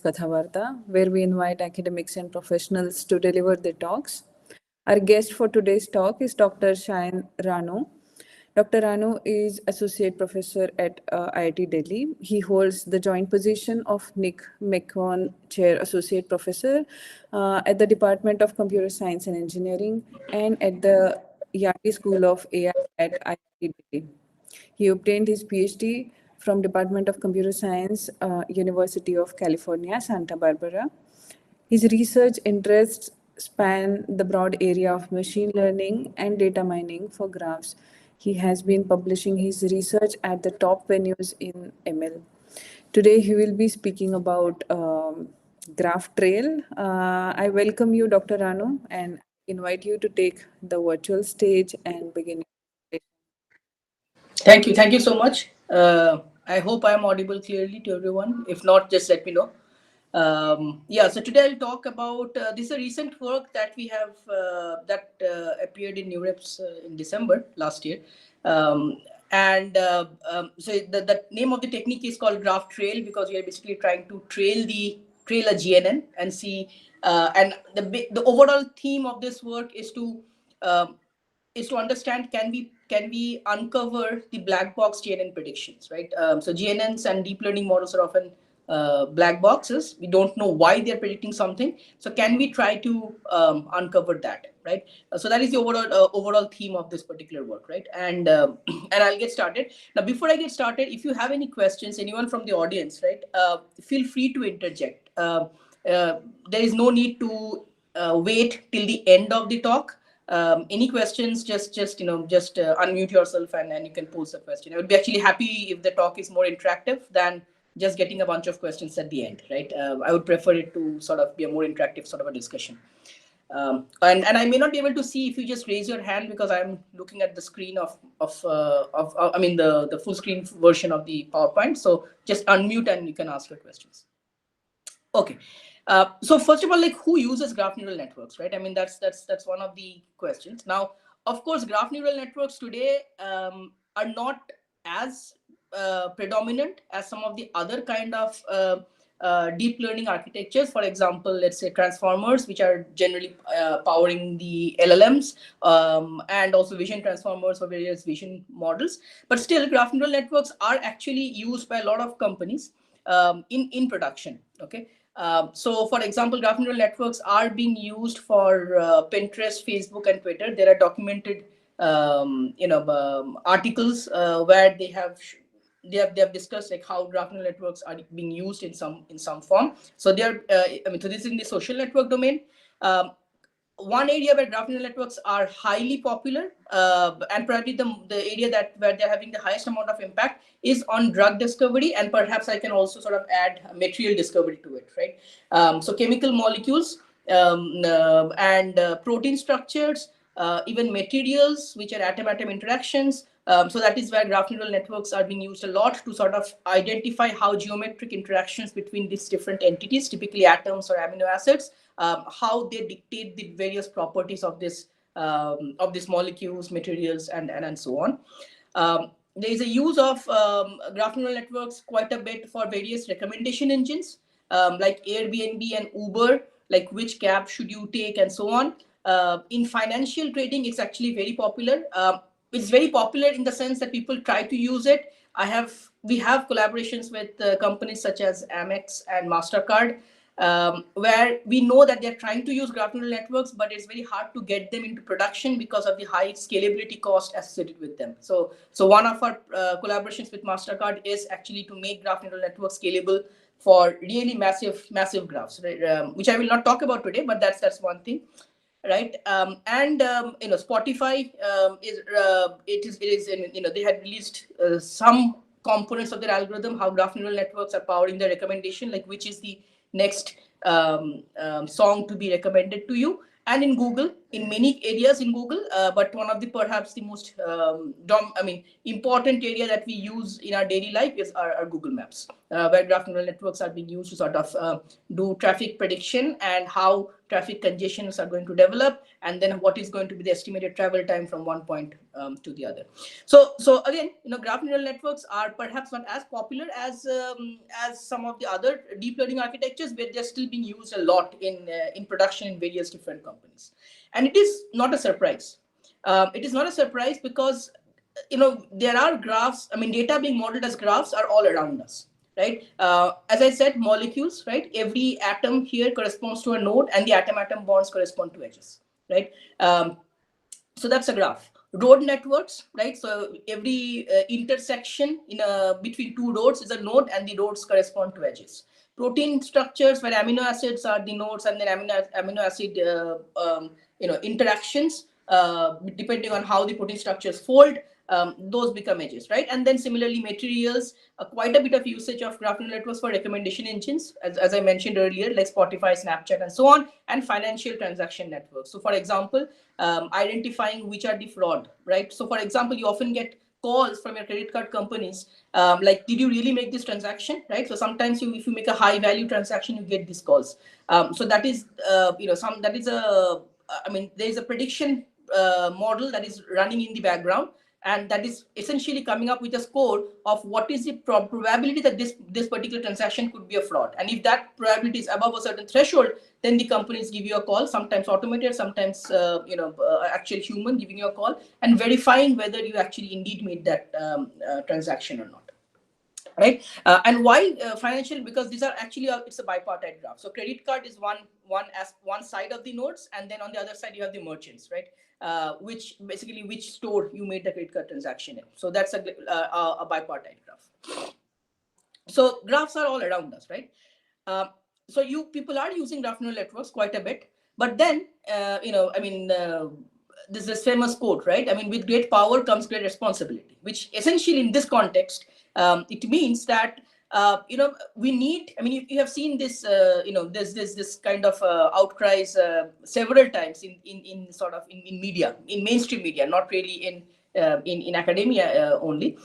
Katha Barta, where we invite academics and professionals to deliver their talks. Our guest for today's talk is Dr. Sayan Ranu. Dr. Ranu is Associate Professor at IIT Delhi. He holds the joint position of Nick McCon Chair Associate Professor at the Department of Computer Science and Engineering and at the Yardley School of AI at IIT Delhi. He obtained his PhD from Department of Computer Science, University of California, Santa Barbara. His research interests span the broad area of machine learning and data mining for graphs. He has been publishing his research at the top venues in ML. Today, he will be speaking about GraphTrail. I welcome you, Dr. Ranu, and invite you to take the virtual stage and begin. Thank you. Thank you so much. I hope I am audible clearly to everyone. If not, just let me know. So today I'll talk about this is a recent work that we have that appeared in Neurips in December last year. So the name of the technique is called GraphTrail because we are basically trying to trail a GNN and see. And the overall theme of this work is to understand can we uncover the black box GNN predictions, right? So GNNs and deep learning models are often black boxes. We don't know why they're predicting something. So can we try to uncover that, right? So that is the overall theme of this particular work, right? And I'll get started. Now, before I get started, if you have any questions, anyone from the audience, right, feel free to interject. There is no need to wait till the end of the talk. Any questions, just unmute yourself and you can pose a question. I would be actually happy if the talk is more interactive than just getting a bunch of questions at the end, right? I would prefer it to sort of be a more interactive sort of a discussion. And I may not be able to see if you just raise your hand because I'm looking at the screen of the full screen version of the PowerPoint. So just unmute and you can ask your questions. Okay. So first of all, like who uses graph neural networks, right? I mean, that's one of the questions. Now, of course, graph neural networks today are not as predominant as some of the other kind of deep learning architectures. For example, let's say transformers, which are generally powering the LLMs, and also vision transformers for various vision models. But still, graph neural networks are actually used by a lot of companies in production. Okay. So, for example, graph neural networks are being used for Pinterest, Facebook, and Twitter. There are documented, articles where they have discussed like how graph neural networks are being used in some form. So they are, so this is in the social network domain. One area where graph neural networks are highly popular, and probably the area where they're having the highest amount of impact is on drug discovery, and perhaps I can also sort of add material discovery to it, right? So chemical molecules and protein structures, even materials which are atom-atom interactions. So that is where graph neural networks are being used a lot to sort of identify how geometric interactions between these different entities, typically atoms or amino acids, how they dictate the various properties of these molecules, materials, and so on. There is a use of graph neural networks quite a bit for various recommendation engines, like Airbnb and Uber, like which cab should you take and so on. In financial trading, it's actually very popular. It's very popular in the sense that people try to use it. We have collaborations with companies such as Amex and MasterCard, where we know that they're trying to use graph neural networks, but it's very hard to get them into production because of the high scalability cost associated with them. So one of our collaborations with MasterCard is actually to make graph neural networks scalable for really massive graphs, right? Which I will not talk about today, but that's one thing. Right, Spotify they had released some components of their algorithm, how graph neural networks are powering the recommendation, like which is the next song to be recommended to you. And in Google, in many areas in Google, but one of the perhaps the most important area that we use in our daily life is our Google Maps, where graph neural networks are being used to sort of do traffic prediction and how traffic congestions are going to develop, and then what is going to be the estimated travel time from one point to the other. So again, graph neural networks are perhaps not as popular as some of the other deep learning architectures, but they're still being used a lot in production in various different companies. And it is not a surprise. It is not a surprise because there are graphs. I mean, data being modeled as graphs are all around us, right? As I said, molecules, right? Every atom here corresponds to a node, and the atom-atom bonds correspond to edges, right? So that's a graph. Road networks, right? So every intersection between two roads is a node, and the roads correspond to edges. Protein structures where amino acids are the nodes, and then amino acid interactions, depending on how the protein structures fold, those become edges, right? And then similarly, materials, quite a bit of usage of graph neural networks for recommendation engines, as I mentioned earlier, like Spotify, Snapchat, and so on, and financial transaction networks. So for example, identifying which are the fraud, right? So for example, you often get calls from your credit card companies, like, did you really make this transaction, right? So sometimes if you make a high value transaction, you get these calls. So that is, there is a prediction model that is running in the background, and that is essentially coming up with a score of what is the probability that this particular transaction could be a fraud. And if that probability is above a certain threshold, then the companies give you a call, sometimes automated, sometimes actual human giving you a call and verifying whether you actually indeed made that transaction or not. Right, and why financial? Because these are actually it's a bipartite graph. So credit card is one side of the nodes, and then on the other side you have the merchants, right? Which store you made the credit card transaction in. So that's a bipartite graph. So graphs are all around us, right? So you people are using graph neural networks quite a bit, but then there's this famous quote, right? I mean, with great power comes great responsibility, which essentially in this context, it means that we need. I mean, you have seen this. There's this kind of outcries several times in media, in mainstream media, not really in academia only,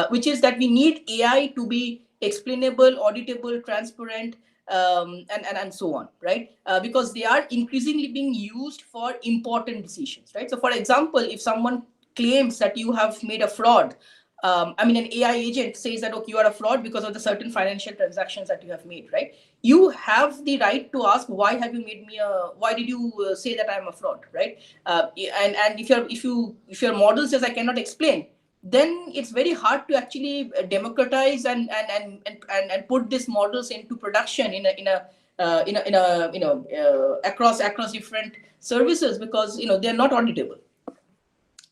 which is that we need AI to be explainable, auditable, transparent, and so on, right? Because they are increasingly being used for important decisions, right? So for example, if someone claims that you have made a fraud, an AI agent says that, okay, you are a fraud because of the certain financial transactions that you have made, right? You have the right to ask, why did you say that I'm a fraud, right? And if your model says I cannot explain, then it's very hard to actually democratize and put these models into production across different services, because they're not auditable,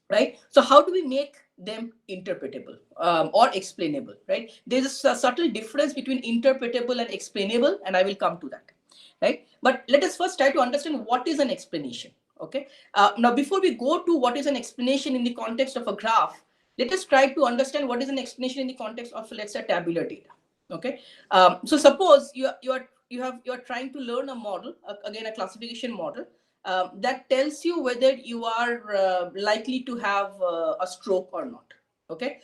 right? So how do we make them interpretable or explainable, right? There's a subtle difference between interpretable and explainable, and I will come to that, right? But let us first try to understand what is an explanation. Okay. Now, before we go to what is an explanation in the context of a graph, let us try to understand what is an explanation in the context of, let's say, tabular data. Okay. So suppose you are trying to learn a model, again a classification model, that tells you whether you are likely to have a stroke or not. Okay.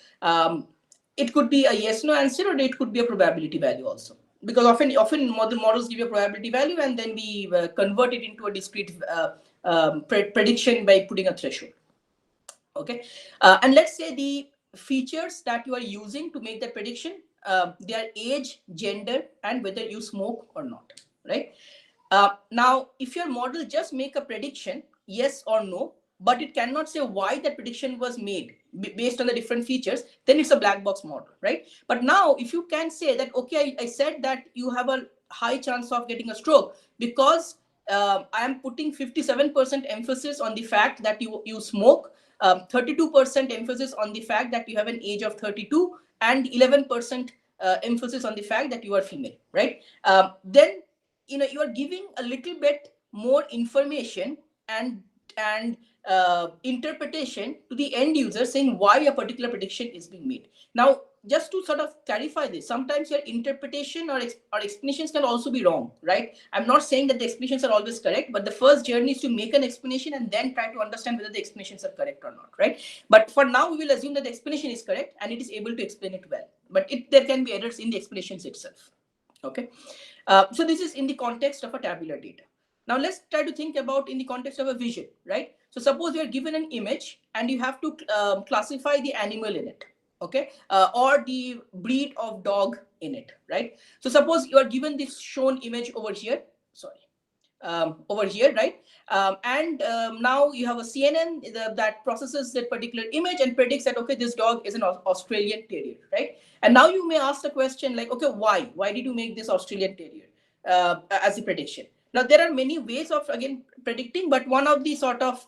It could be a yes no answer, or it could be a probability value also, because often models give you a probability value, and then we convert it into a discrete prediction by putting a threshold. Okay. And let's say the features that you are using to make that prediction, their age, gender, and whether you smoke or not, right? Now, if your model just make a prediction, yes or no, but it cannot say why that prediction was made based on the different features, then it's a black box model, right? But now, if you can say that, okay, I said that you have a high chance of getting a stroke because I am putting 57% emphasis on the fact that you smoke, 32% emphasis on the fact that you have an age of 32, and 11% emphasis on the fact that you are female, right? Then you are giving a little bit more information and interpretation to the end user, saying why a particular prediction is being made. Now, just to sort of clarify this, sometimes your interpretation or explanations can also be wrong, right? I'm not saying that the explanations are always correct, but the first journey is to make an explanation and then try to understand whether the explanations are correct or not, right? But for now, we will assume that the explanation is correct and it is able to explain it well. But there can be errors in the explanations itself. Okay. So this is in the context of a tabular data. Now let's try to think about in the context of a vision, right? So suppose you are given an image and you have to classify the animal in it, okay, or the breed of dog in it, right? So suppose you are given this shown image over here, sorry, over here, right? Now you have a CNN that processes that particular image and predicts that, okay, this dog is an Australian Terrier, right? And now you may ask the question like, okay, why? Why did you make this Australian Terrier as a prediction? Now, there are many ways of, again, predicting, but one of the sort of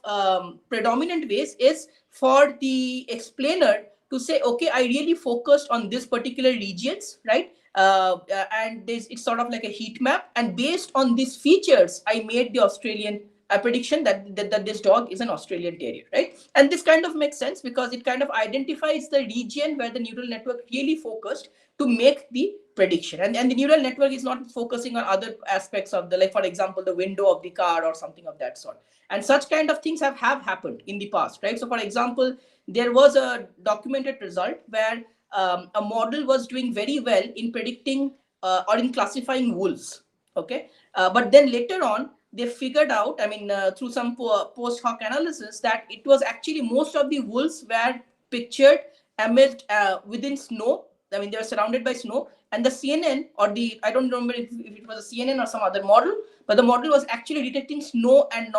predominant ways is for the explainer to say, okay, I really focused on this particular regions, right? And it's sort of like a heat map. And based on these features, I made the Australian prediction that this dog is an Australian Terrier, right? And this kind of makes sense because it kind of identifies the region where the neural network really focused to make the prediction. And the neural network is not focusing on other aspects of the, like, for example, the window of the car or something of that sort. And such kind of things have happened in the past, right? So for example, there was a documented result where a model was doing very well in predicting or in classifying wolves, okay? But then later on, they figured out, I mean, through some post-hoc analysis, that it was actually most of the wolves were pictured amid within snow. I mean, they were surrounded by snow, and the CNN or the, I don't remember if it was a CNN or some other model, but the model was actually detecting snow and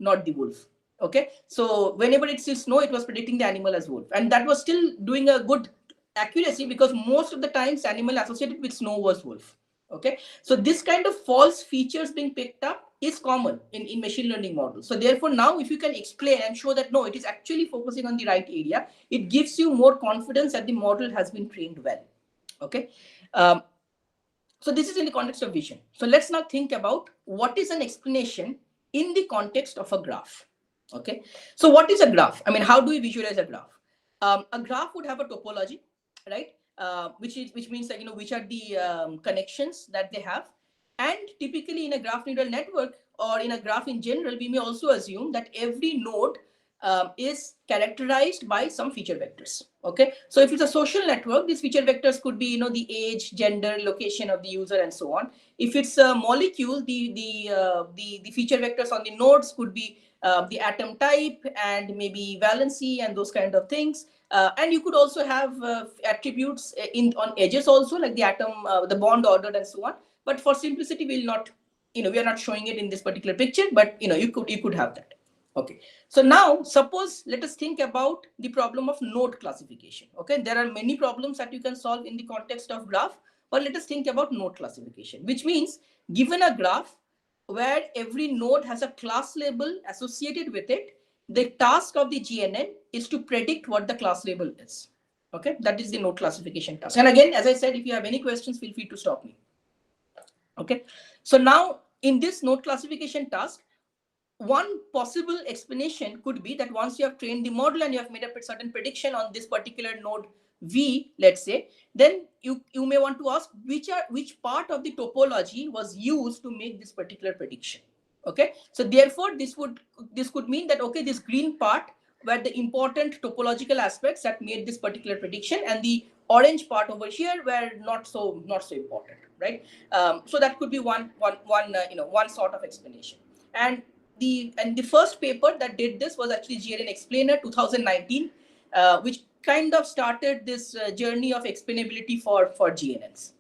not the wolf. Okay, so whenever it sees snow, it was predicting the animal as wolf, and that was still doing a good accuracy because most of the times animal associated with snow was wolf. Okay, so this kind of false features being picked up is common in machine learning models. So therefore, now if you can explain and show that no, it is actually focusing on the right area, it gives you more confidence that the model has been trained well. Okay, so this is in the context of vision. So let's now think about what is an explanation in the context of a graph. Okay, so what is a graph? I mean, how do we visualize a graph? A graph would have a topology, right? Which means that, you know, which are the connections that they have. And typically in a graph neural network or in a graph in general, we may also assume that every node is characterized by some feature vectors. Okay, so if it's a social network, these feature vectors could be, you know, the age, gender, location of the user, and so on. If it's a molecule, the feature vectors on the nodes could be the atom type and maybe valency and those kind of things. And you could also have attributes on edges also, like the atom, the bond order, and so on. But for simplicity, we'll not, you know, we are not showing it in this particular picture, but you know, you could have that. Okay, so now suppose let us think about the problem of node classification. Okay, there are many problems that you can solve in the context of graph, but let us think about node classification, which means given a graph where every node has a class label associated with it, the task of the GNN is to predict what the class label is. Okay, that is the node classification task. And again, as I said, if you have any questions, feel free to stop me. Okay, so now in this node classification task, one possible explanation could be that once you have trained the model and you have made a certain prediction on this particular node V, let's say, then you may want to ask which part of the topology was used to make this particular prediction. Okay, so therefore this could mean that, okay, this green part were the important topological aspects that made this particular prediction, and the orange part over here were not so important, right? So that could be one sort of explanation. And the first paper that did this was actually GNN Explainer 2019, which kind of started this journey of explainability for GNNs.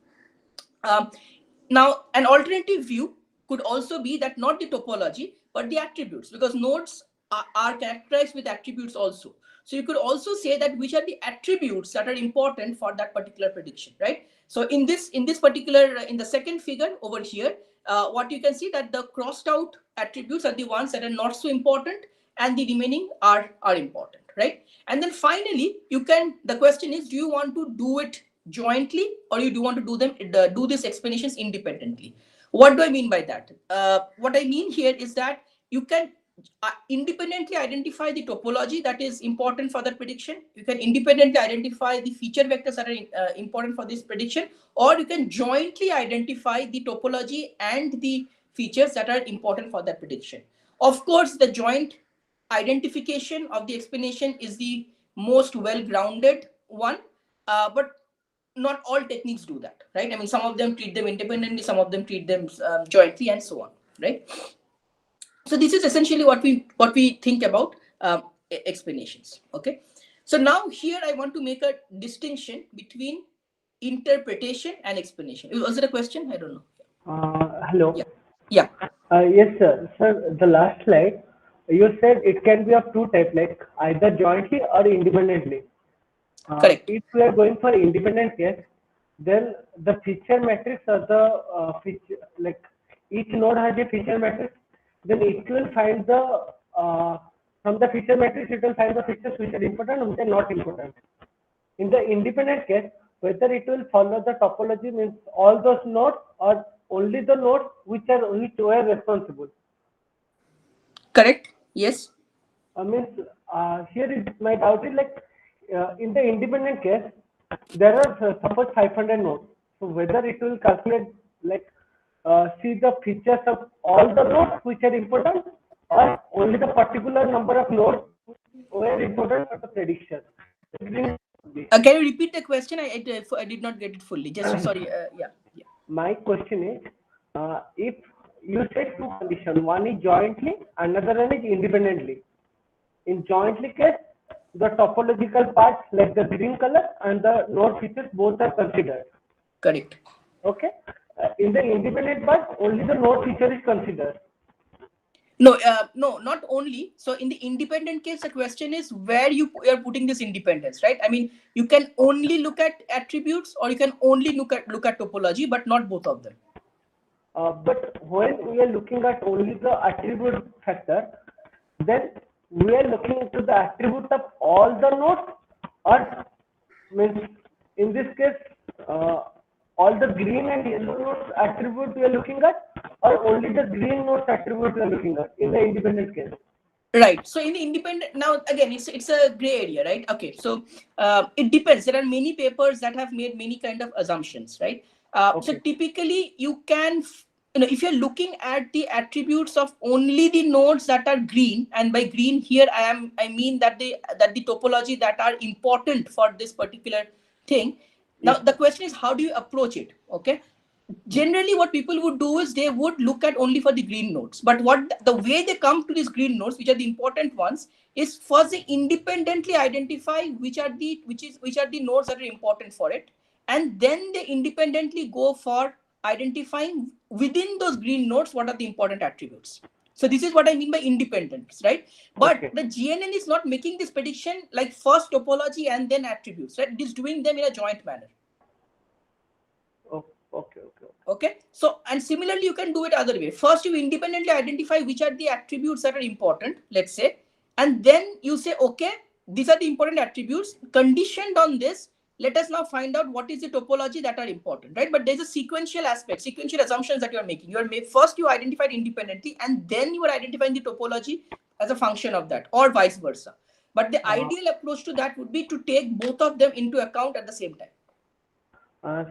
Now, an alternative view could also be that not the topology, but the attributes, because nodes are characterized with attributes also. So you could also say that which are the attributes that are important for that particular prediction, right? So in this particular, in the second figure over here, what you can see that the crossed out attributes are the ones that are not so important, and the remaining are important, right? And then finally, the question is, do you want to do it jointly, or you do want to do these explanations independently? What do I mean by that? What I mean here is that you can independently identify the topology that is important for that prediction. You can independently identify the feature vectors that are important for this prediction, or you can jointly identify the topology and the features that are important for that prediction. Of course, the joint identification of the explanation is the most well-grounded one, but not all techniques do that, right? I mean, some of them treat them independently, some of them treat them jointly, and so on, right? So this is essentially what we think about explanations. Okay, so now here I want to make a distinction between interpretation and explanation. Was it a question? I don't know. Hello. Yeah. Yeah. Yes, sir. Sir, the last slide, you said it can be of two types, like either jointly or independently. Correct. If we are going for independent case, then the feature matrix or the feature, like each node has a feature matrix, then it will find the from the feature matrix it will find the features which are important and which are not important. In the independent case, whether it will follow the topology means all those nodes or only the nodes which were responsible. Correct. Yes. Means here is my doubt is like in the independent case there are suppose 500 nodes. So whether it will calculate like see the features of all the nodes which are important or only the particular number of nodes were important for the prediction. Can you repeat the question? I did not get it fully. Just sorry. Yeah. Yeah. My question is, if you said two conditions, one is jointly, another one is independently. In jointly case, the topological parts like the green color and the node features both are considered. Correct. Okay. In the independent part, only the node feature is considered. No, no, not only. So in the independent case, the question is where you are putting this independence, right? I mean, you can only look at attributes or you can only look at topology, but not both of them. But when we are looking at only the attribute factor, then we are looking into the attribute of all the nodes, or means in this case, all the green and yellow nodes attribute we are looking at, or only the green nodes attribute we are looking at in the independent case. Right. So in the independent, now again, it's a gray area, right? Okay. So it depends. There are many papers that have made many kind of assumptions, right? Okay. So typically you can, if you're looking at the attributes of only the nodes that are green, and by green here I mean that the topology that are important for this particular thing. Now Yes. the question is, how do you approach it? Okay. Generally what people would do is they would look at only for the green nodes, but the way they come to these green nodes, which are the important ones, is first they independently identify which are the nodes that are important for it, and then they independently go for identifying within those green nodes what are the important attributes. So this is what I mean by independence, right? But Okay. the GNN is not making this prediction like first topology and then attributes, right? It is doing them in a joint manner. Oh, okay. Okay, so and similarly you can do it other way. First you independently identify which are the attributes that are important, let's say, and then you say, okay, these are the important attributes. Conditioned on this, let us now find out what is the topology that are important, right? But there's a sequential aspect, sequential assumptions that you are making. First you identified independently and then you are identifying the topology as a function of that, or vice versa. But the ideal approach to that would be to take both of them into account at the same time.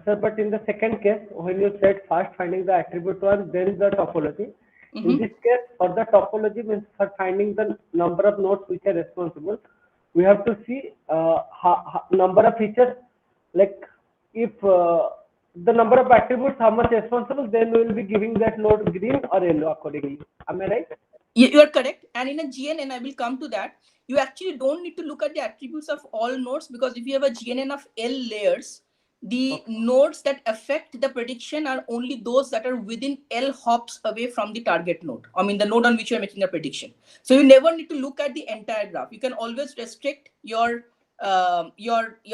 Sir, but in the second case, when you said first finding the attribute one, then the topology. In this case, for the topology means for finding the number of nodes which are responsible, we have to see number of features. Like if the number of attributes how much responsible, then we will be giving that node green or yellow accordingly. Am I right? You are correct. And in a GNN, I will come to that. You actually don't need to look at the attributes of all nodes, because if you have a GNN of L layers, the nodes that affect the prediction are only those that are within L hops away from the target node. I mean, the node on which you are making a prediction. So you never need to look at the entire graph. You can always restrict your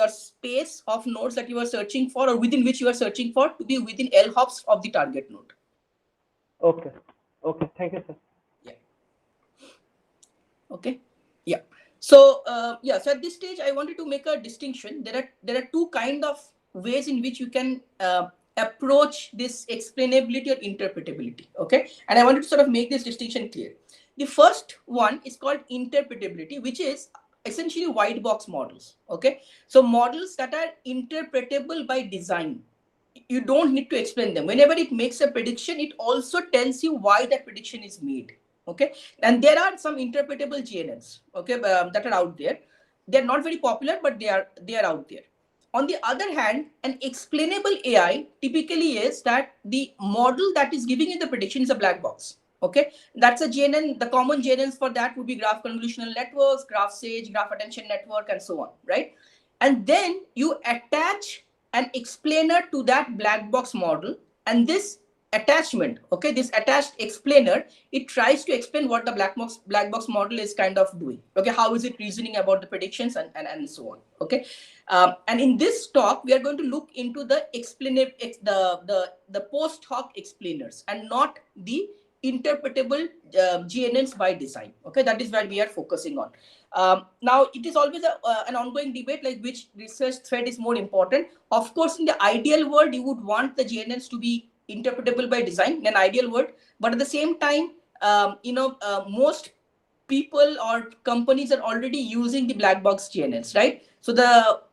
space of nodes that you are searching for, or within which you are searching for, to be within L hops of the target node. Okay. Thank you, sir. Yeah. Okay. Yeah. So so at this stage, I wanted to make a distinction. There are two kind of ways in which you can approach this explainability or interpretability. Okay, and I wanted to sort of make this distinction clear. The first one is called interpretability, which is essentially white box models. Okay, so models that are interpretable by design. You don't need to explain them. Whenever it makes a prediction, it also tells you why that prediction is made. Okay, and there are some interpretable GNNs, okay, that are out there. They're not very popular, but they are out there. On the other hand, an explainable AI typically is that the model that is giving you the prediction is a black box. Okay, that's a GNN. The common GNNs for that would be graph convolutional networks, graph sage, graph attention network, and so on, right? And then you attach an explainer to that black box model, and this attachment, okay, this attached explainer, it tries to explain what the black box model is kind of doing. Okay, how is it reasoning about the predictions and so on. Okay, and in this talk we are going to look into the the post hoc explainers and not the interpretable GNNs by design. Okay, that is where we are focusing on. Now, it is always an ongoing debate, like which research thread is more important. Of course, in the ideal world, you would want the GNNs to be interpretable by design in an ideal world. But at the same time, most people or companies are already using the black box GNNs, right? So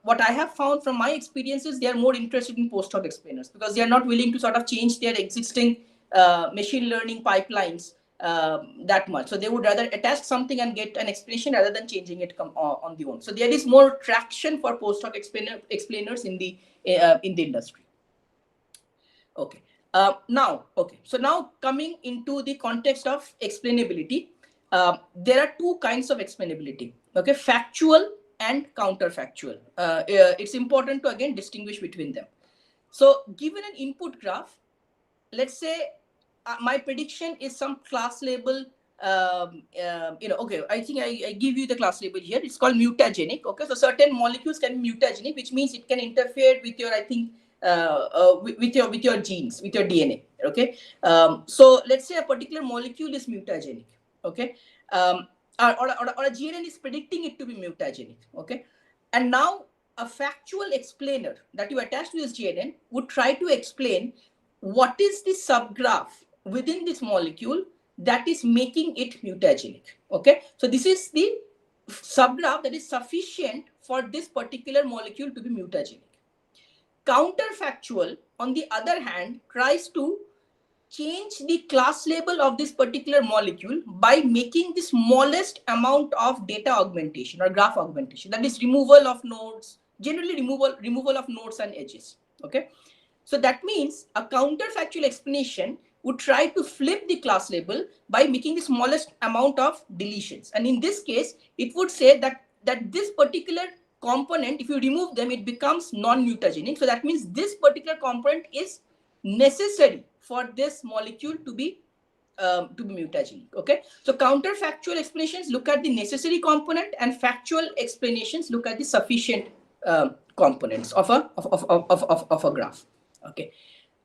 what I have found from my experiences, they are more interested in post hoc explainers because they are not willing to sort of change their existing machine learning pipelines that much. So they would rather attach something and get an explanation rather than changing it on the own. So there is more traction for post hoc explainers in the industry. Okay. So now coming into the context of explainability, there are two kinds of explainability. Okay, factual and counterfactual. It's important to again distinguish between them. So given an input graph, let's say my prediction is some class label. Okay, I think I give you the class label here. It's called mutagenic. Okay, so certain molecules can be mutagenic, which means it can interfere with your, I think, with your genes, with your DNA. Okay, so let's say a particular molecule is mutagenic. Okay, or a GNN is predicting it to be mutagenic. Okay, and now a factual explainer that you attach to this GNN would try to explain what is the subgraph within this molecule that is making it mutagenic. Okay, so this is the subgraph that is sufficient for this particular molecule to be mutagenic. Counterfactual, on the other hand, tries to change the class label of this particular molecule by making the smallest amount of data augmentation or graph augmentation, that is removal of nodes, generally removal of nodes and edges. Okay, so that means a counterfactual explanation would try to flip the class label by making the smallest amount of deletions, and in this case it would say that this particular component, if you remove them, it becomes non-mutagenic. So that means this particular component is necessary for this molecule to be mutagenic. Okay, so counterfactual explanations look at the necessary component, and factual explanations look at the sufficient components of a graph. Okay,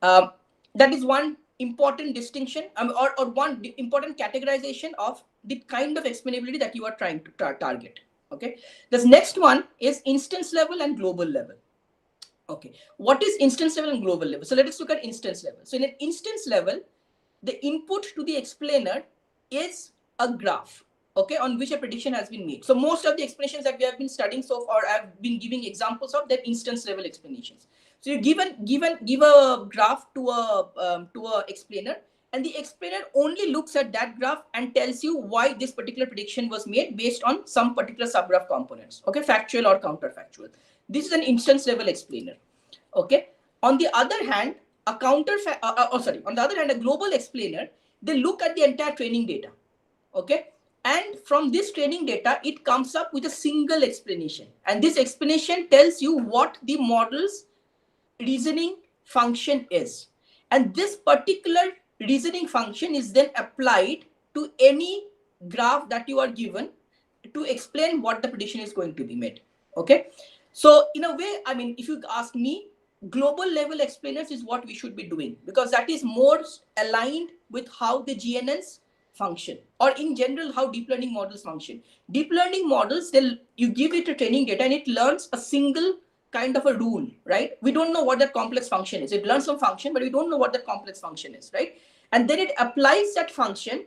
that is one important distinction, or one important categorization of the kind of explainability that you are trying to target. Okay, this next one is instance level and global level. Okay, what is instance level and global level? So let us look at instance level. So in an instance level, the input to the explainer is a graph, okay, on which a prediction has been made. So most of the explanations that we have been studying so far, I've been giving examples of that instance level explanations. So you give a graph to a explainer, and the explainer only looks at that graph and tells you why this particular prediction was made based on some particular subgraph components. Okay, factual or counterfactual. This is an instance level explainer. Okay. On the other hand, a global explainer, they look at the entire training data. Okay, and from this training data, it comes up with a single explanation, and this explanation tells you what the model's reasoning function is, and this particular reasoning function is then applied to any graph that you are given to explain what the prediction is going to be made. Okay, so in a way, I mean, if you ask me, global level explainers is what we should be doing, because that is more aligned with how the GNNs function, or in general how deep learning models function. Deep learning models, you give it a training data and it learns a single kind of a rule, right? We don't know what that complex function is. It learns some function, but we don't know what that complex function is, right? And then it applies that function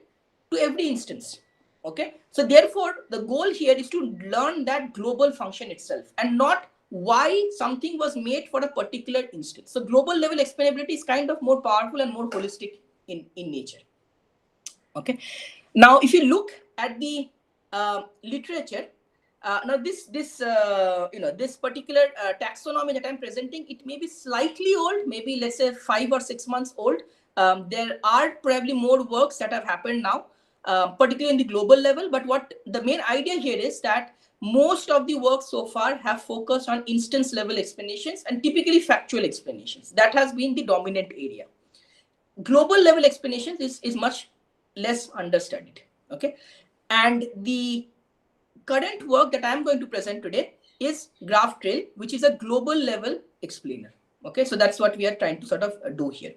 to every instance. Okay, so therefore the goal here is to learn that global function itself and not why something was made for a particular instance. So global level explainability is kind of more powerful and more holistic in nature. Okay, now if you look at the literature, now this this particular taxonomy that I'm presenting, it may be slightly old, maybe let's say 5 or 6 months old. There are probably more works that have happened now, particularly in the global level. But what the main idea here is that most of the work so far have focused on instance level explanations and typically factual explanations. That has been the dominant area. Global level explanations is much less understudied. Okay, and the current work that I'm going to present today is GraphTrail, which is a global level explainer. Okay, so that's what we are trying to sort of do here.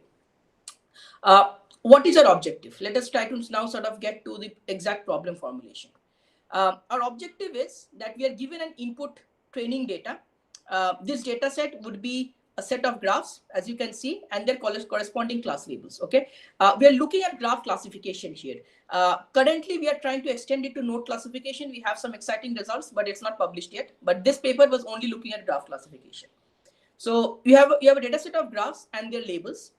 What is our objective? Let us try to now sort of get to the exact problem formulation. Our objective is that we are given an input training data. This data set would be a set of graphs, as you can see, and their corresponding class labels. Okay, we are looking at graph classification here. Currently, we are trying to extend it to node classification. We have some exciting results, but it's not published yet. But this paper was only looking at graph classification. So you have a data set of graphs and their labels,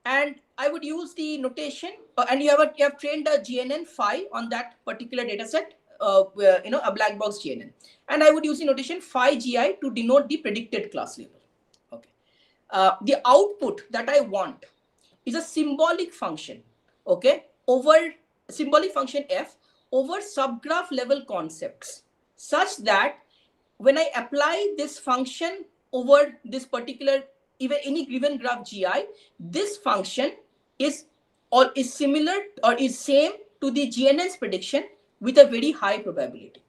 and I would use the notation, and you have trained a GNN phi on that particular data set. A black box GNN, and I would use the notation phi gi to denote the predicted class label. Okay, the output that I want is a symbolic function. Okay, over symbolic function f over subgraph level concepts, such that when I apply this function over this particular even any given graph gi, this function is similar or is same to the GNN's prediction with a very high probability.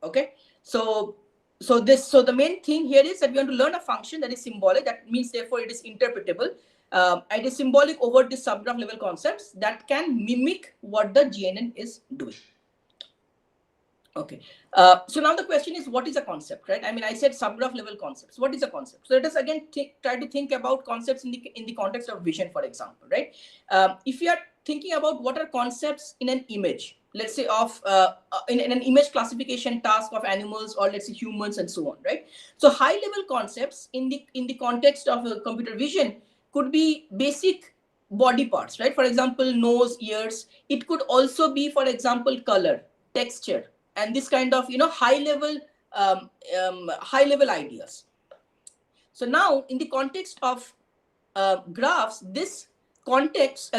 Okay, so the main thing here is that we want to learn a function that is symbolic. That means therefore it is interpretable. It is symbolic over the subgraph level concepts that can mimic what the GNN is doing. Okay, so now the question is, what is a concept, right? I mean, I said subgraph level concepts. What is a concept? So let us again try to think about concepts in the context of vision, for example, right? If you are thinking about what are concepts in an image, let's say of in an image classification task of animals, or let's say humans and so on, right? So high level concepts in the context of computer vision could be basic body parts, right? For example, nose, ears. It could also be, for example, color, texture, and this kind of high level ideas. So now in the context of graphs, these concepts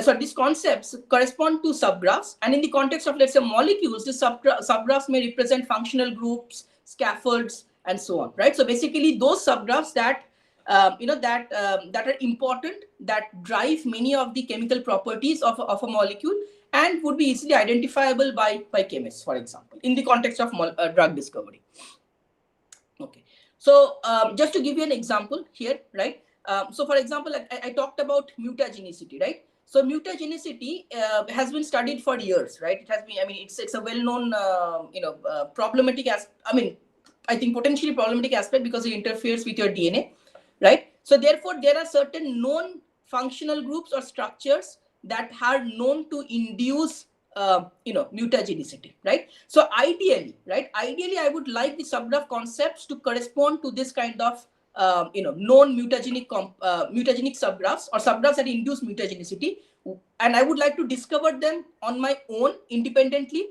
correspond to subgraphs, and in the context of, let's say, molecules, the subgraphs may represent functional groups, scaffolds, and so on, right? So basically those subgraphs that that are important, that drive many of the chemical properties of a molecule, and would be easily identifiable by chemists, for example, in the context of drug discovery. Okay, so just to give you an example here, right? So for example, I talked about mutagenicity, right? So mutagenicity has been studied for years, right? It has been, I mean, it's a well-known problematic I think potentially problematic aspect, because it interferes with your DNA, right? So therefore there are certain known functional groups or structures that are known to induce mutagenicity, right? So ideally I would like the subgraph concepts to correspond to this kind of known mutagenic subgraphs, or subgraphs that induce mutagenicity, and I would like to discover them on my own independently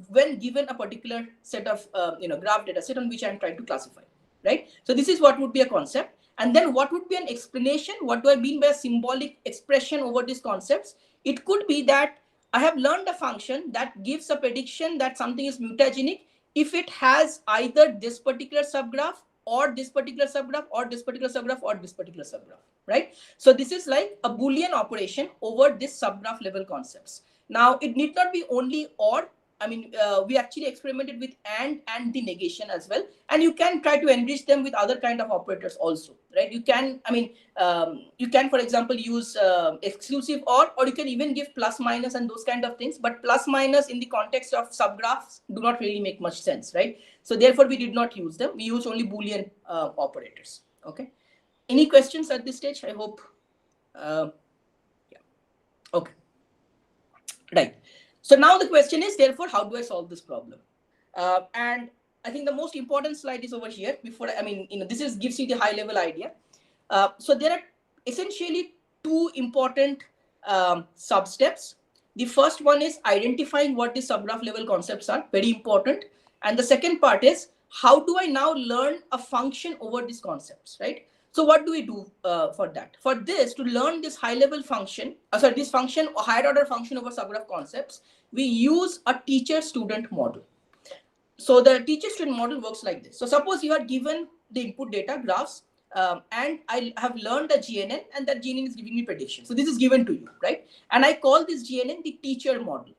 when given a particular set of graph data set on which I'm trying to classify, right? So this is what would be a concept. And then what would be an explanation? What do I mean by a symbolic expression over these concepts? It could be that I have learned a function that gives a prediction that something is mutagenic if it has either this particular subgraph, or this particular subgraph, or this particular subgraph, or this particular subgraph, right? So this is like a boolean operation over this subgraph level concepts. Now it need not be only or. I mean, we actually experimented with and the negation as well, and you can try to enrich them with other kind of operators also, right? You can, you can, for example, use exclusive or you can even give plus minus and those kind of things. But plus minus in the context of subgraphs do not really make much sense, right? So therefore, we did not use them. We use only boolean operators. Okay. Any questions at this stage? I hope. Yeah. Okay. Right. So now the question is, therefore, how do I solve this problem? And I think the most important slide is over here. Before, I mean, this is gives you the high level idea. So there are essentially two important sub steps. The first one is identifying what the subgraph level concepts are, very important. And the second part is, how do I now learn a function over these concepts, right? So what do we do for that? For this, to learn this high level function, this function or higher order function over subgraph concepts, we use a teacher student model. So the teacher student model works like this. So suppose you are given the input data graphs, and I have learned a GNN, and that GNN is giving me prediction. So this is given to you, right? And I call this GNN the teacher model.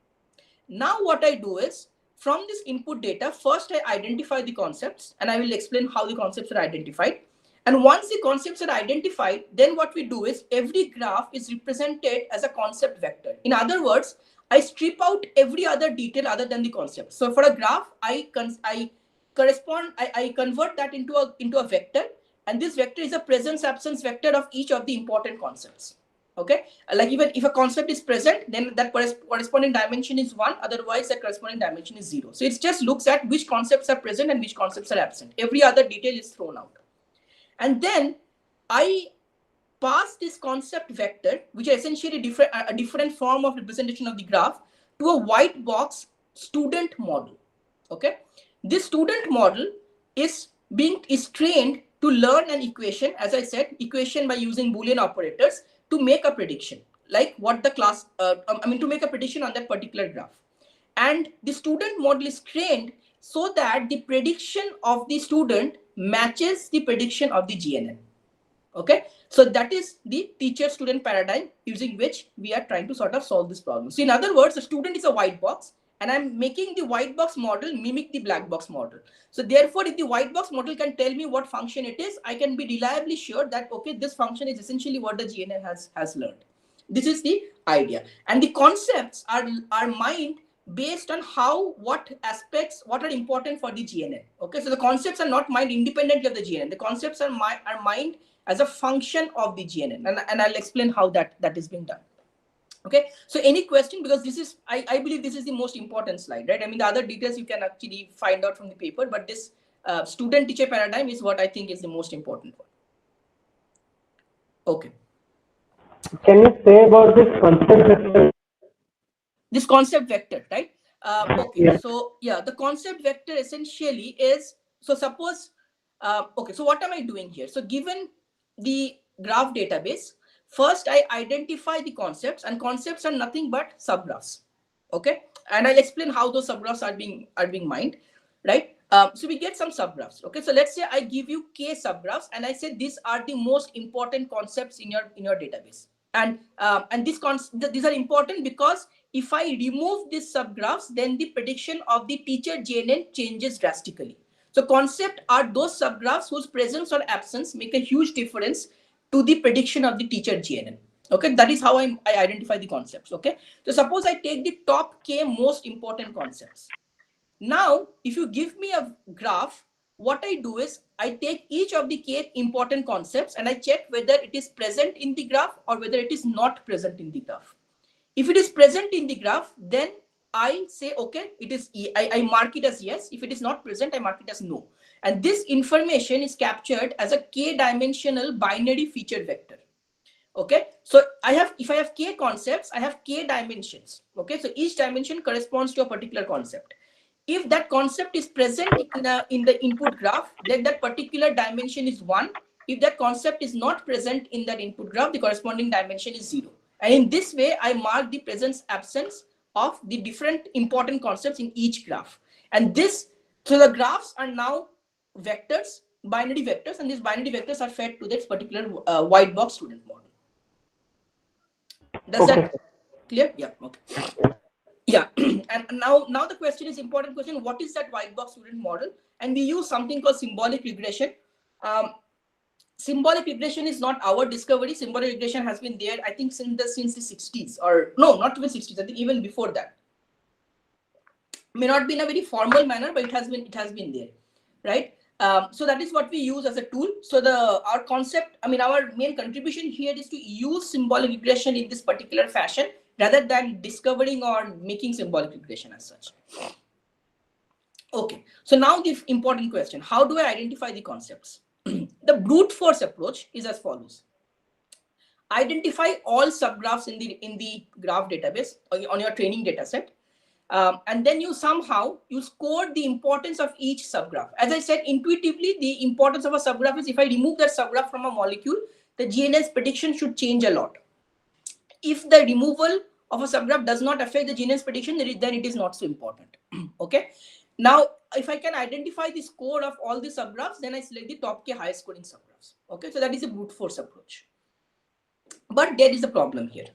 Now what I do is, from this input data, first I identify the concepts, and I will explain how the concepts are identified. And once the concepts are identified, then what we do is, every graph is represented as a concept vector. In other words, I strip out every other detail other than the concept. So for a graph, I convert that into a vector, and this vector is a presence absence vector of each of the important concepts. Okay, like even if a concept is present, then that corresponding dimension is 1, otherwise that corresponding dimension is 0. So it just looks at which concepts are present and which concepts are absent. Every other detail is thrown out. And then I pass this concept vector, which is essentially a different form of representation of the graph, to a white box student model. Okay, this student model is trained to learn an equation, as I said, equation by using boolean operators, to make a prediction, like what the class, to make a prediction on that particular graph. And the student model is trained so that the prediction of the student matches the prediction of the GNN. Okay, so that is the teacher-student paradigm using which we are trying to sort of solve this problem. So in other words, the student is a white box, and I'm making the white box model mimic the black box model. So therefore, if the white box model can tell me what function it is, I can be reliably sure that, okay, this function is essentially what the GNN has learned. This is the idea. And the concepts are mined based on what aspects, what are important for the GNN. Okay, so the concepts are not mined independently of the GNN. The concepts are mined as a function of the GNN. And I'll explain how that is being done. Okay, so any question, because this is, I believe this is the most important slide, right? I mean, the other details you can actually find out from the paper, but this student teacher paradigm is what I think is the most important one. Okay. Can you say about this concept vector? This concept vector, right? Okay, Yeah. so yeah, the concept vector essentially is, so suppose, okay, so what am I doing here? So given the graph database, first I identify the concepts, and concepts are nothing but subgraphs. Okay, and I'll explain how those subgraphs are being mined, right? So we get some subgraphs. Okay, so let's say I give you k subgraphs, and I say these are the most important concepts in your database, and these are important because if I remove these subgraphs, then the prediction of the teacher GNN changes drastically. So concept are those subgraphs whose presence or absence make a huge difference to the prediction of the teacher GNN. Okay, that is how I identify the concepts. Okay, so suppose I take the top k most important concepts. Now, if you give me a graph, what I do is I take each of the k important concepts and I check whether it is present in the graph or whether it is not present in the graph. If it is present in the graph, then I say, okay, it is, I mark it as yes. If it is not present, I mark it as no. And this information is captured as a k-dimensional binary feature vector. Okay, so if I have k concepts, I have k dimensions. Okay, so each dimension corresponds to a particular concept. If that concept is present in the input graph, then that particular dimension is 1. If that concept is not present in that input graph, the corresponding dimension is 0. And in this way, I mark the presence absence of the different important concepts in each graph. And so the graphs are now vectors, binary vectors, and these binary vectors are fed to this particular white box student model. Does that clear? Yeah, okay. Yeah, and now the question is important question. What is that white box student model? And we use something called symbolic regression. Symbolic regression is not our discovery. Symbolic regression has been there, I think, since the 60s, or no, not even 60s. I think even before that. May not be in a very formal manner, but it has been there, right? So that is what we use as a tool. So our concept, I mean, our main contribution here is to use symbolic regression in this particular fashion rather than discovering or making symbolic regression as such. Okay, so now the important question, how do I identify the concepts? The brute force approach is as follows. Identify all subgraphs in the graph database on your training data set. And then you score the importance of each subgraph. As I said, intuitively, the importance of a subgraph is if I remove that subgraph from a molecule, the GNN's prediction should change a lot. If the removal of a subgraph does not affect the GNN's prediction, then it is not so important. Okay. Now, if I can identify the score of all the subgraphs, then I select the top k highest scoring subgraphs. Okay. So that is a brute force approach. But there is a problem here.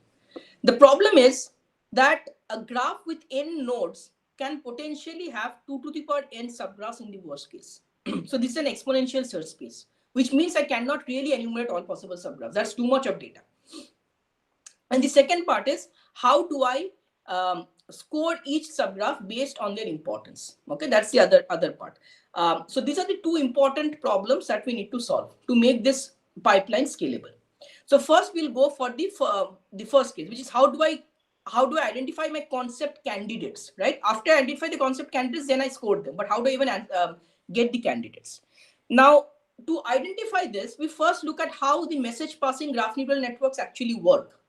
The problem is that a graph with n nodes can potentially have 2 to the power n subgraphs in the worst case. So this is an exponential search space, which means I cannot really enumerate all possible subgraphs. That's too much of data. And the second part is, how do I score each subgraph based on their importance? Okay, that's the other part. So these are the two important problems that we need to solve to make this pipeline scalable. So first we'll go for the first case, which is how do I identify my concept candidates, right? After I identify the concept candidates, then I score them. But how do I even get the candidates? Now, to identify this, we first look at how the message passing graph neural networks actually work.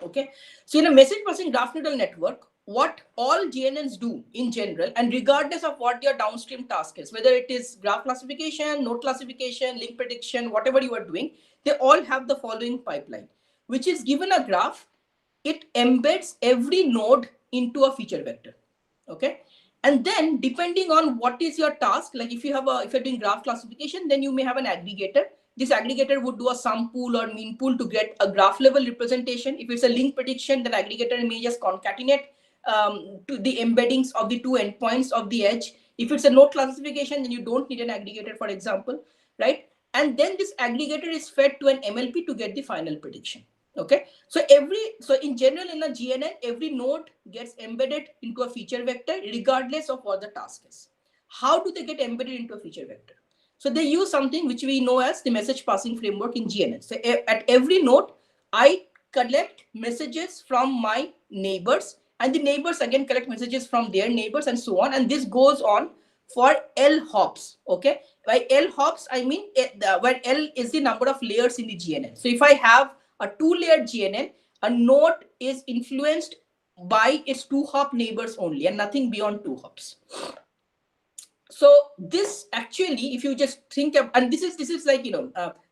Okay, so in a message passing graph neural network, what all GNNs do in general, and regardless of what your downstream task is, whether it is graph classification, node classification, link prediction, whatever you are doing, they all have the following pipeline, which is given a graph, it embeds every node into a feature vector. Okay, and then depending on what is your task, like if you're doing graph classification, then you may have an aggregator. This aggregator would do a sum pool or mean pool to get a graph level representation. If it's a link prediction, then aggregator may just concatenate to the embeddings of the two endpoints of the edge. If it's a node classification, then you don't need an aggregator, for example, right? And then this aggregator is fed to an MLP to get the final prediction. Okay, so in general in a GNN, every node gets embedded into a feature vector regardless of what the task is. How do they get embedded into a feature vector? So they use something which we know as the message passing framework in GNN. So at every node, I collect messages from my neighbors, and the neighbors again collect messages from their neighbors, and so on. And this goes on for L hops. Okay, by L hops, I mean where L is the number of layers in the GNN. So if I have a 2-layer GNN, a node is influenced by its 2-hop neighbors only and nothing beyond 2 hops. So this actually, if you just think of, and this is like,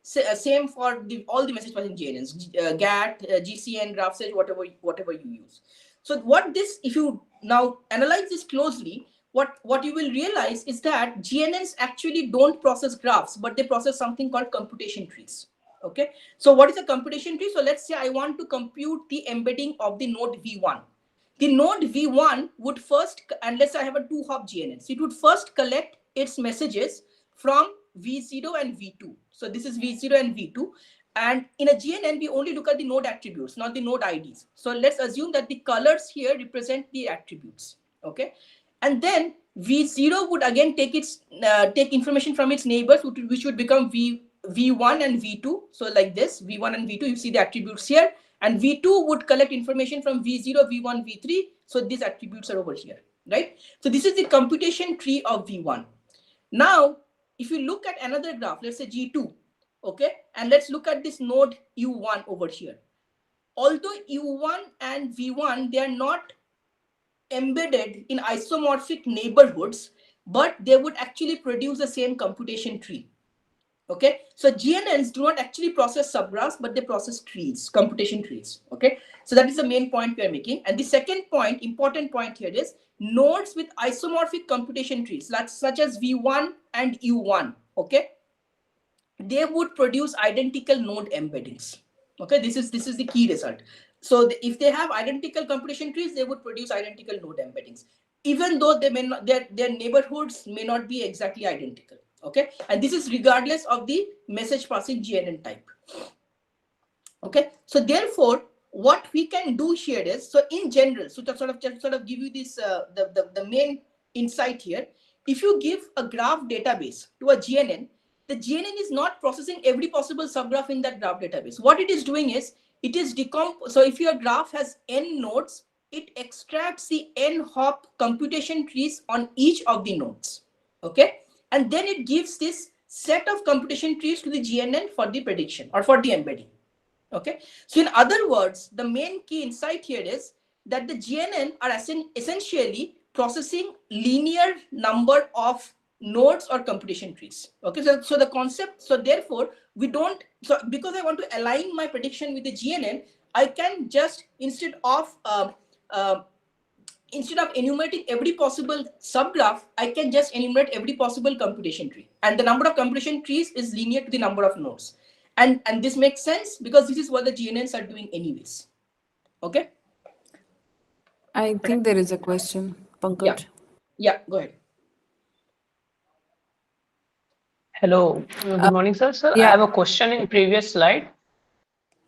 same for all the message passing GNNs, GAT, GCN, GraphTrail, whatever you use. So if you now analyze this closely, what you will realize is that GNNs actually don't process graphs, but they process something called computation trees. Okay, so what is a computation tree? So let's say I want to compute the embedding of the node V1. The node V1 would first, unless I have a 2-hop GNN, so it would first collect its messages from V0 and V2. So this is V0 and V2. And in a GNN, we only look at the node attributes, not the node IDs. So let's assume that the colors here represent the attributes. Okay, and then V0 would again take information from its neighbors, which would become V1 and V2. So like this, V1 and V2, you see the attributes here. And V2 would collect information from V0, V1, V3. So these attributes are over here, right? So this is the computation tree of V1. Now, if you look at another graph, let's say G2, okay? And let's look at this node U1 over here. Although U1 and V1, they are not embedded in isomorphic neighborhoods, but they would actually produce the same computation tree. Okay, so GNNs do not actually process subgraphs, but they process trees, computation trees. Okay, so that is the main point we are making. And the second point, important point here is nodes with isomorphic computation trees, such as V1 and U1. Okay, they would produce identical node embeddings. Okay, this is the key result. So if they have identical computation trees, they would produce identical node embeddings, even though they may not, their neighborhoods may not be exactly identical. Okay, and this is regardless of the message passing GNN type. Okay, so therefore, what we can do here is, so in general, so to sort of give you this the main insight here, if you give a graph database to a GNN, the GNN is not processing every possible subgraph in that graph database. What it is doing is, it is so if your graph has n nodes, it extracts the n hop computation trees on each of the nodes. Okay, and then it gives this set of computation trees to the GNN for the prediction or for the embedding. Okay, so in other words, the main key insight here is that the GNN are essentially processing linear number of nodes or computation trees. Okay, so the concept, so therefore we don't, so because I want to align my prediction with the GNN, I can just instead of enumerating every possible subgraph, I can just enumerate every possible computation tree, and the number of computation trees is linear to the number of nodes. And this makes sense because this is what the GNNs are doing anyways. Okay. I think there is a question, Pankaj. Yeah, go ahead. Hello, good morning, sir. Sir, I yeah. have a question in previous slide.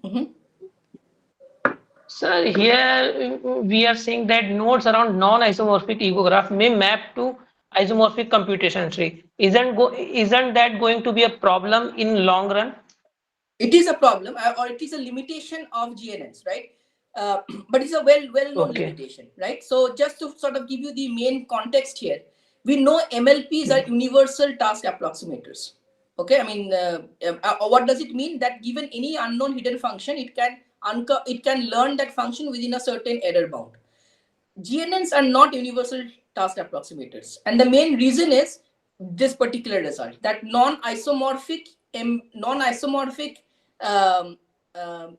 Mhm. Sir, here we are saying that nodes around non-isomorphic ego graph may map to isomorphic computation tree. Isn't that going to be a problem in long run? It is a problem, or it is a limitation of GNNs, right? But it's a well-known Okay. limitation, right? So just to sort of give you the main context here, we know MLPs are universal task approximators. Okay, I mean, what does it mean? That given any unknown hidden function, it can learn that function within a certain error bound. GNNs are not universal task approximators, and the main reason is this particular result, that non-isomorphic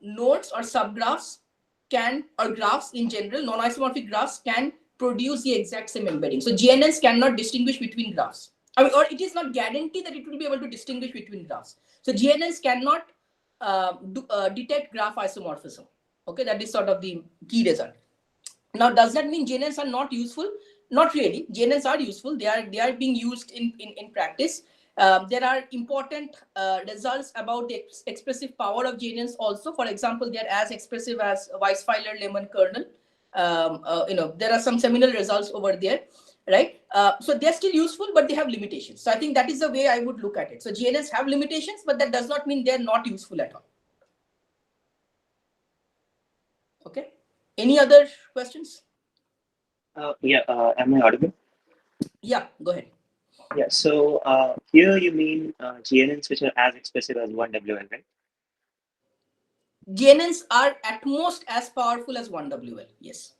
nodes or subgraphs can, or graphs in general, non-isomorphic graphs can produce the exact same embedding. So GNNs cannot distinguish between graphs. I mean, or it is not guaranteed that it will be able to distinguish between graphs. So GNNs cannot detect graph isomorphism. Okay, that is sort of the key result. Now, does that mean GNNs are not useful? Not really. GNNs are useful. They are being used in practice. There are important results about the expressive power of GNNs also. For example, they are as expressive as Weisfeiler-Lemon kernel. There are some seminal results over there, right? So they're still useful, but they have limitations. So I think that is the way I would look at it. So GNNs have limitations, but that does not mean they're not useful at all. Okay. Any other questions? Am I audible? Yeah, go ahead. Yeah, so here you mean GNNs which are as expressive as 1WL, right? GNNs are at most as powerful as 1WL, yes.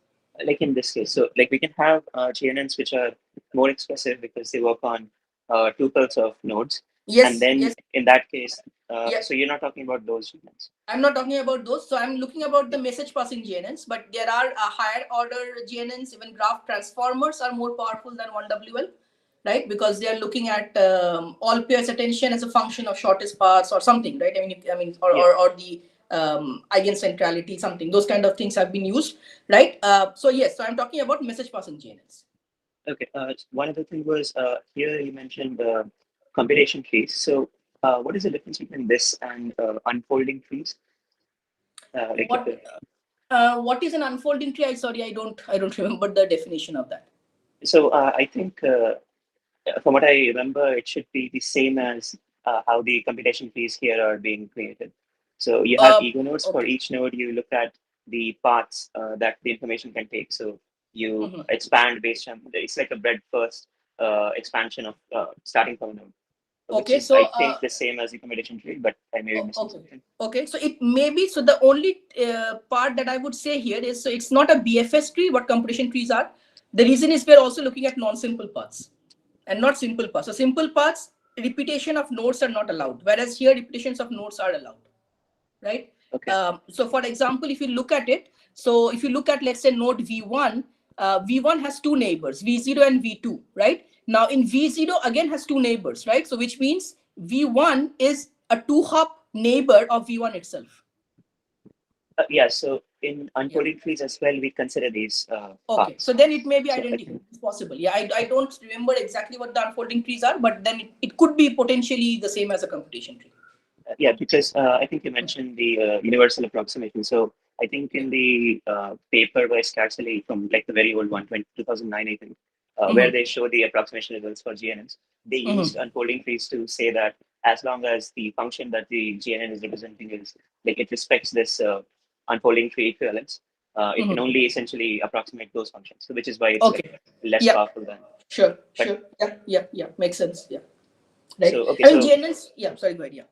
Like in this case, so like we can have GNNs which are more expressive because they work on tuples of nodes. Yes, and then yes. In that case, Yeah. so you're not talking about those GNNs. I'm not talking about those. So I'm looking about the message passing GNNs, but there are higher order GNNs, even graph transformers are more powerful than 1WL, right? Because they are looking at all pairs attention as a function of shortest paths or something, right? Or the eigencentrality, something. Those kind of things have been used, right? So yes, so I'm talking about message passing GNNs. Okay. One other thing was here you mentioned computation trees. So what is the difference between this and unfolding trees? What is an unfolding tree? I don't remember the definition of that. So I think from what I remember, it should be the same as how the computation trees here are being created. So you have ego nodes. Okay. For each node, you look at the paths that the information can take. So you expand based on, it's like a breadth first expansion of starting from a node. Okay, which is, so I think, the same as the computation tree, but I may be missing something. Okay, so it may be, so the only part that I would say here is, so it's not a BFS tree, what computation trees are. The reason is we're also looking at non-simple paths and not simple paths. So simple paths, repetition of nodes are not allowed, whereas here repetitions of nodes are allowed, right? Okay. So for example, if you look at it, so if you look at, let's say, node V1, V1 has two neighbors, V0 and V2, right? Now in V0 again has two neighbors, right? So which means V1 is a two-hop neighbor of V1 itself. Yeah, so in unfolding trees as well, we consider these Okay, paths. so then it may be So identical. It's possible. Yeah, I don't remember exactly what the unfolding trees are, but then it could be potentially the same as a computation tree. Yeah, because I think you mentioned the universal approximation. So I think in the paper by Scarcely from like the very old one, 2009, I think, where they show the approximation results for GNNs, they used unfolding trees to say that as long as the function that the GNN is representing is like it respects this unfolding three equivalents, it can only essentially approximate those functions. So which is why it's Okay. like less Yeah. powerful than. Sure. But- Sure. Yeah. Makes sense. Yeah. Right. So, okay, I mean, so- GNNs. Yeah. Sorry. Go ahead. Yeah.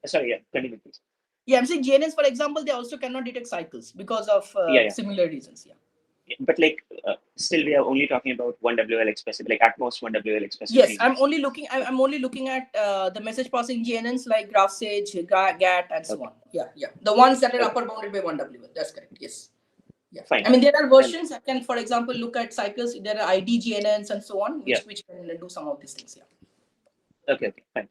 Sorry, yeah, continue, please. Yeah. I'm saying GNNs, for example, they also cannot detect cycles because of Yeah. similar reasons. Yeah. But like, still we are only talking about one WLX specific, like at most one WLX specific. Yes, regions. I'm only looking at the message passing GNNs like GraphSage, GAT, and so Okay. on. Yeah. The ones that are Okay. upper bounded by 1W. That's correct. Yes. Yeah. Fine. I mean, there are versions. I can, for example, look at cycles. There are ID GNNs and so on, which Yeah. can do some of these things. Yeah. Okay, fine.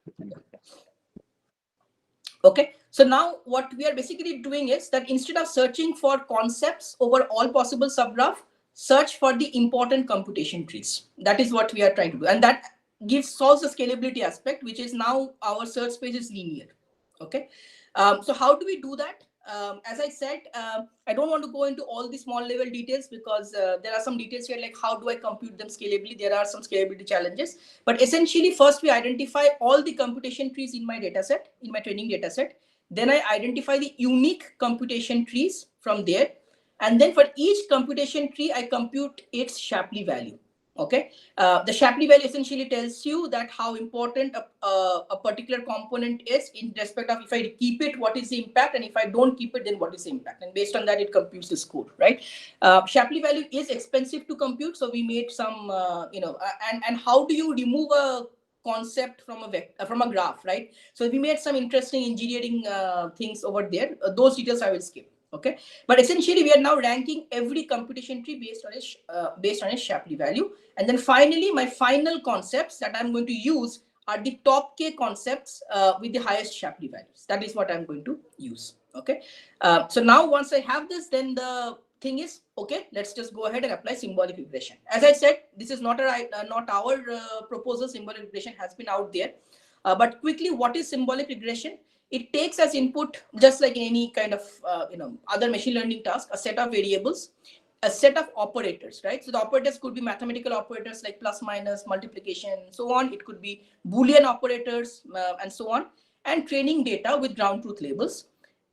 Okay. So now what we are basically doing is that instead of searching for concepts over all possible subgraph, search for the important computation trees. That is what we are trying to do. And that solves the scalability aspect, which is now our search page is linear. Okay. So how do we do that? As I said, I don't want to go into all the small level details because there are some details here like how do I compute them scalably? There are some scalability challenges. But essentially, first we identify all the computation trees in my dataset, in my training dataset. Then I identify the unique computation trees from there. And then for each computation tree, I compute its Shapley value. Okay, the Shapley value essentially tells you that how important a particular component is in respect of if I keep it, what is the impact, and if I don't keep it, then what is the impact, and based on that, it computes the score, right? Shapley value is expensive to compute, so we made some, and how do you remove a concept from a graph, right? So we made some interesting engineering things over there. Those details I will skip. Okay, but essentially we are now ranking every computation tree based on its Shapley value, and then finally my final concepts that I'm going to use are the top k concepts with the highest Shapley values. That is what I'm going to use. Okay, so now once I have this, then the thing is, okay, let's just go ahead and apply symbolic regression. As I said, this is not our proposal. Symbolic regression has been out there, but quickly, what is symbolic regression? It takes as input, just like any kind of other machine learning task, a set of variables, a set of operators, right? So the operators could be mathematical operators like plus, minus, multiplication, and so on. It could be boolean operators and so on, and training data with ground truth labels.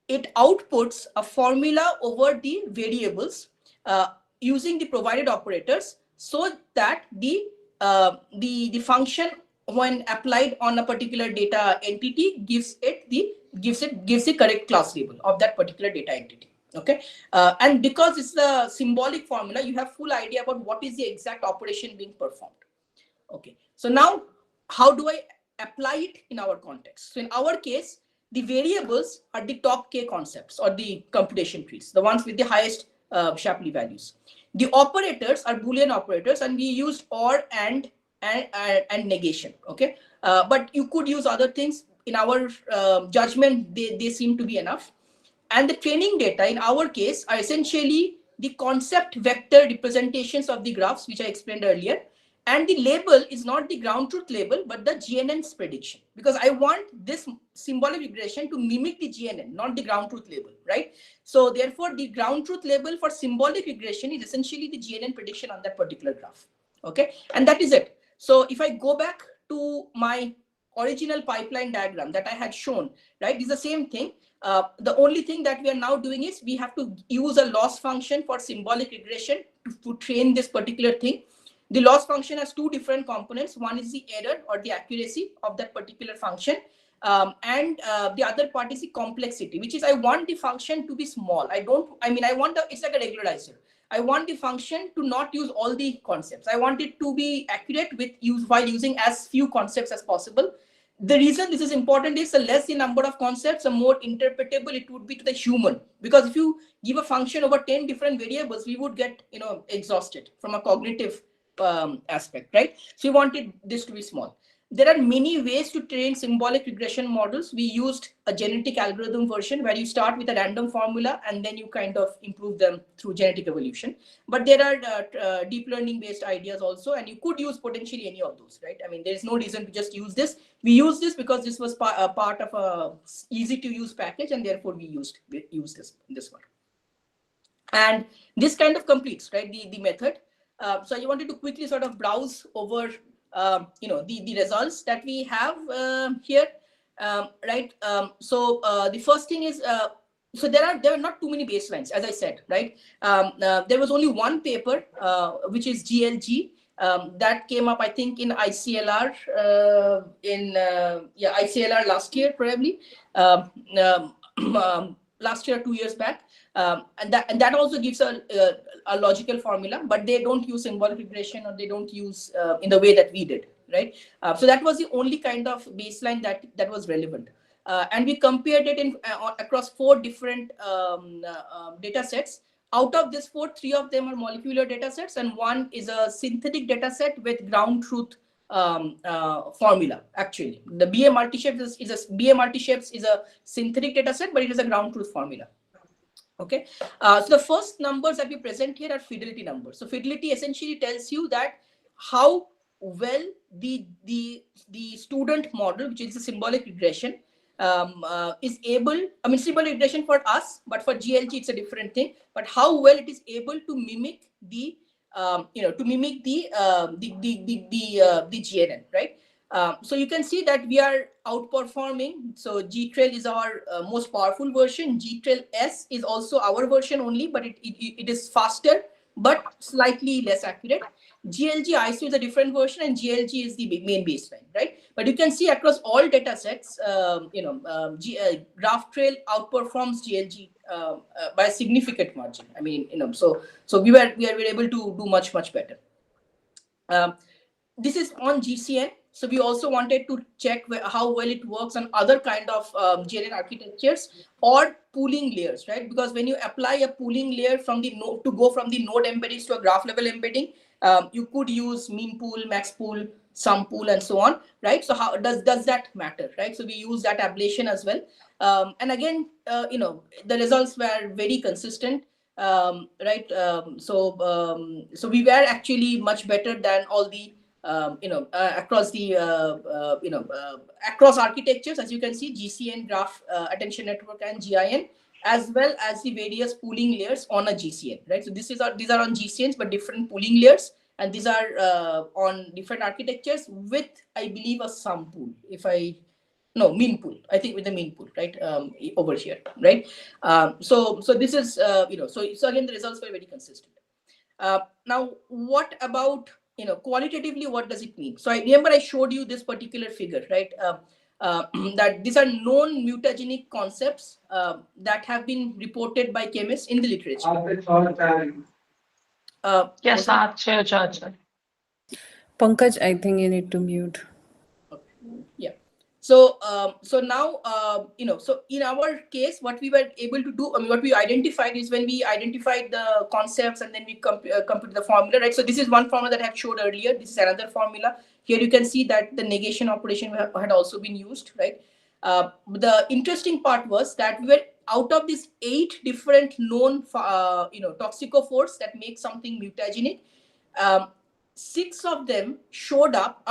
It outputs a formula over the variables using the provided operators, so that the function when applied on a particular data entity gives the correct class label of that particular data entity. Okay, and because it's the symbolic formula, you have full idea about what is the exact operation being performed. Okay, so now how do I apply it in our context? So in our case, the variables are the top k concepts or the computation trees, the ones with the highest Shapley values. The operators are Boolean operators, and we used or and negation. Okay, but you could use other things. In our judgment, they seem to be enough. And the training data in our case are essentially the concept vector representations of the graphs, which I explained earlier. And the label is not the ground truth label, but the GNN's prediction, because I want this symbolic regression to mimic the GNN, not the ground truth label, right? So therefore, the ground truth label for symbolic regression is essentially the GNN prediction on that particular graph. Okay, and that is it. So if I go back to my original pipeline diagram that I had shown, right, it's the same thing. The only thing that we are now doing is we have to use a loss function for symbolic regression to train this particular thing. The loss function has two different components. One is the error or the accuracy of that particular function. And the other part is the complexity, which is I want the function to be small. It's like a regularizer. I want the function to not use all the concepts. I want it to be accurate while using as few concepts as possible. The reason this is important is the less the number of concepts, the more interpretable it would be to the human. Because if you give a function over 10 different variables, we would get exhausted from a cognitive aspect, right? So we wanted this to be small. There are many ways to train symbolic regression models. We used a genetic algorithm version where you start with a random formula and then you kind of improve them through genetic evolution. But there are deep learning based ideas also, and you could use potentially any of those, right? I mean, there is no reason to just use this. We use this because this was part of a easy to use package, and therefore we used this one. And this kind of completes, right, the method. So I wanted to quickly sort of browse over the results that we have here, right? So the first thing is so there are not too many baselines, as I said, right? There was only one paper, which is GLG, that came up, I think, in ICLR, ICLR last year, probably, last year, 2 years back, and that also gives a logical formula, but they don't use symbolic regression, or they don't use in the way that we did, right? So that was the only kind of baseline that was relevant. And we compared it across 4 different data sets. Out of these 4, 3 of them are molecular data sets, and 1 is a synthetic data set with ground truth formula. Actually, the BA multi-shapes is a synthetic data set, but it is a ground truth formula. Okay, so the first numbers that we present here are fidelity numbers. So fidelity essentially tells you that how well the student model, which is a symbolic regression, is able, I mean, symbolic regression for us, but for GLG it's a different thing, but how well it is able to mimic the GNN, right? So you can see that we are outperforming. So GTrail is our most powerful version. GTrail S is also our version only, but it is faster, but slightly less accurate. GLG ISO is a different version, and GLG is the main baseline, right? But you can see across all data sets, GraphTrail outperforms GLG by a significant margin. I mean, so we were able to do much better. This is on GCN. So we also wanted to check how well it works on other kind of GNN architectures or pooling layers, right? Because when you apply a pooling layer from the node to go from the node embeddings to a graph level embedding, you could use mean pool, max pool, sum pool, and so on, right? So how does that matter, right? So we use that ablation as well. And again, the results were very consistent, right? So we were actually much better than all the across the across architectures, as you can see, GCN, graph attention network, and GIN, as well as the various pooling layers on a GCN, right? So these are on GCNs, but different pooling layers, and these are on different architectures with, I believe, a sum pool. Mean pool, I think, with the mean pool, right? Over here, right? So this is so again, the results were very consistent. Now, what about qualitatively, what does it mean? So I remember I showed you this particular figure, right? That these are known mutagenic concepts that have been reported by chemists in the literature. Yes, acha. Pankaj, I think you need to mute. Okay. Yeah. So now, so in our case, what we were able to do, I mean, what we identified is, when we identified the concepts and then we compute the formula, right? So this is one formula that I had showed earlier. This is another formula. Here you can see that the negation operation had also been used, right? The interesting part was that we were, out of these 8 different known, toxicophores that make something mutagenic, 6 of them showed up,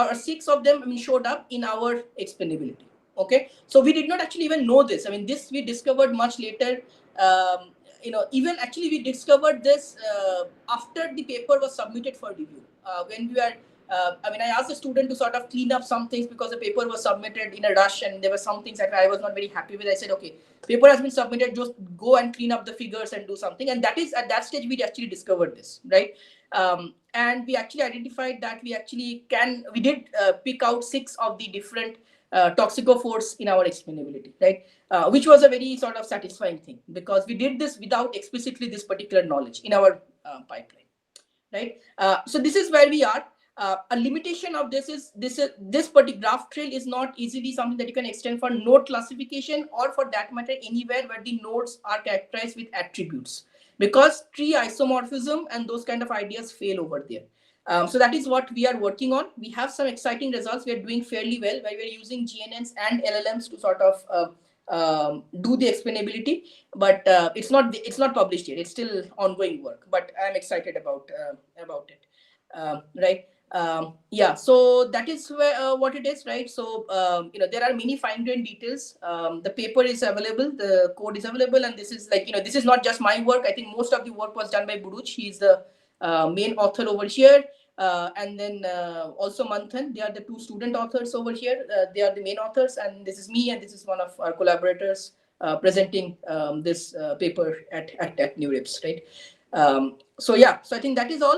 showed up in our explainability. Okay, so we did not actually even know this. I mean, this we discovered much later. Even actually we discovered this after the paper was submitted for review. When we were, I asked the student to sort of clean up some things, because the paper was submitted in a rush and there were some things that I was not very happy with. I said, okay, paper has been submitted, just go and clean up the figures and do something. And that is, at that stage, we actually discovered this, right? And we actually identified that we did pick out 6 of the different toxicophores in our explainability, right? Which was a very sort of satisfying thing, because we did this without explicitly this particular knowledge in our pipeline, right? So this is where we are. A limitation of this is this particular GraphTrail is not easily something that you can extend for node classification, or for that matter anywhere where the nodes are characterized with attributes, because tree isomorphism and those kind of ideas fail over there. So that is what we are working on. We have some exciting results. We are doing fairly well, where we are using GNNs and LLMs to sort of do the explainability, but it's not published yet. It's still ongoing work, but I'm excited about it, right? Yeah, so that is what it is, right? So there are many fine-grained details. The paper is available, the code is available, and this is this is not just my work. I think most of the work was done by Buruj. He is the main author over here, and then also Manthan. They are the 2 student authors over here. They are the main authors, and this is me, and this is one of our collaborators, presenting this paper at NeurIPS, right? So yeah, so I think that is all.